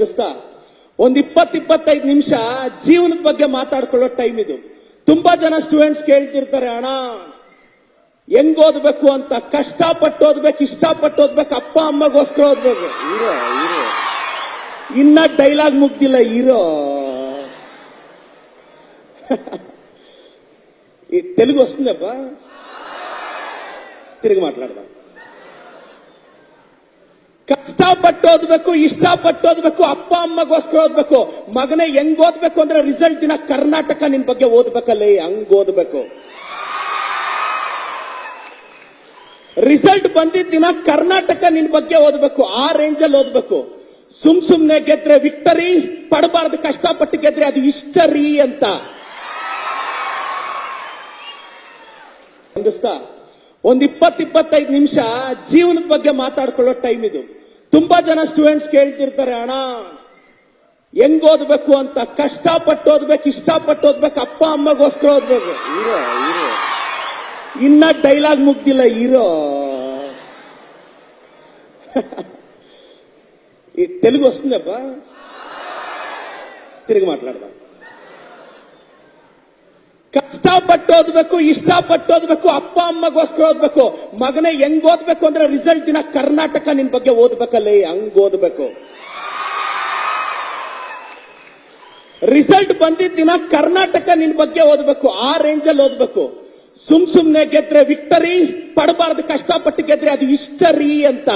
ಹೊಂದಿಸ್ತಾ ಒಂದ್ 20-25 ನಿಮಿಷ ಜೀವನದ ಬಗ್ಗೆ ಮಾತಾಡ್ಕೊಳ್ಳೋ ಟೈಮ್ ಇದು. ತುಂಬಾ ಜನ ಸ್ಟೂಡೆಂಟ್ಸ್ ಕೇಳ್ತಿರ್ತಾರೆ, ಅಣ್ಣ ಹೆಂಗ್ ಓದ್ಬೇಕು ಅಂತ. ಕಷ್ಟಪಟ್ಟು ಓದ್ಬೇಕು, ಇಷ್ಟಪಟ್ಟು ಓದ್ಬೇಕು, ಅಪ್ಪ ಅಮ್ಮಗೋಸ್ಕರ ಓದ್ಬೇಕು. ಇನ್ನ ಡೈಲಾಗ್ ಮುಗ್ದಿಲ್ಲ ಹೀರೋ. తెలుగు వస్తుందప్పా, తిరిగి మాట్లాడదాం. ಕಷ್ಟಪಟ್ಟು ಓದ್ಬೇಕು, ಇಷ್ಟಪಟ್ಟು ಓದ್ಬೇಕು, ಅಪ್ಪ ಅಮ್ಮಗೋಸ್ಕರ ಓದ್ಬೇಕು. ಮಗನೇ ಹೆಂಗ್ ಓದ್ಬೇಕು ಅಂದ್ರೆ ರಿಸಲ್ಟ್ ದಿನ ಕರ್ನಾಟಕ ನಿನ್ ಬಗ್ಗೆ ಓದ್ಬೇಕಲ್ಲೇ, ಹಂಗ್ ಓದ್ಬೇಕು. ರಿಸಲ್ಟ್ ಬಂದಿದ್ದ ದಿನ ಕರ್ನಾಟಕ ನಿನ್ ಬಗ್ಗೆ ಓದ್ಬೇಕು, ಆ ರೇಂಜಲ್ಲಿ ಓದ್ಬೇಕು. ಸುಮ್ನೆ ಗೆದ್ರೆ ವಿಕ್ಟರಿ, ಪಡಬಾರ್ದು ಕಷ್ಟಪಟ್ಟು ಗೆದ್ರೆ ಅದು ಹಿಸ್ಟರಿ ಅಂತ ಹೊಂದಿಸ್ತಾ ಒಂದ್ 20-25 ನಿಮಿಷ ಜೀವನದ ಬಗ್ಗೆ ಮಾತಾಡ್ಕೊಳ್ಳೋ ಟೈಮ್ ಇದು. ತುಂಬಾ ಜನ ಸ್ಟೂಡೆಂಟ್ಸ್ ಕೇಳ್ತಿರ್ತಾರೆ, ಅಣ್ಣ ಹೆಂಗ್ ಓದ್ಬೇಕು ಅಂತ. ಕಷ್ಟಪಟ್ಟು ಓದ್ಬೇಕು, ಇಷ್ಟಪಟ್ಟು ಓದ್ಬೇಕು, ಅಪ್ಪ ಅಮ್ಮಗೋಸ್ಕರ ಓದ್ಬೇಕು. ಇನ್ನ ಡೈಲಾಗ್ ಮುಗ್ದಿಲ್ಲ ಹೀರೋ. తెలుగు వస్తుందప్పా, తిరిగి మాట్లాడదాం. ಕಷ್ಟಪಟ್ಟು ಓದ್ಬೇಕು, ಇಷ್ಟಪಟ್ಟು ಓದ್ಬೇಕು, ಅಪ್ಪ ಅಮ್ಮಗೋಸ್ಕರ ಓದ್ಬೇಕು. ಮಗನೇ ಹೆಂಗ್ ಓದ್ಬೇಕು ಅಂದ್ರೆ ರಿಸಲ್ಟ್ ದಿನ ಕರ್ನಾಟಕ ನಿನ್ ಬಗ್ಗೆ ಓದ್ಬೇಕಲ್ಲೇ, ಹಂಗ್ ಓದ್ಬೇಕು. ರಿಸಲ್ಟ್ ಬಂದಿದ್ದ ದಿನ ಕರ್ನಾಟಕ ನಿನ್ ಬಗ್ಗೆ ಓದ್ಬೇಕು, ಆ ರೇಂಜಲ್ಲಿ ಓದ್ಬೇಕು. ಸುಮ್ನೆ ಗೆದ್ರೆ ವಿಕ್ಟರಿ, ಪಡಬಾರ್ದು ಕಷ್ಟಪಟ್ಟು ಗೆದ್ರೆ ಅದು ಹಿಸ್ಟರಿ ಅಂತ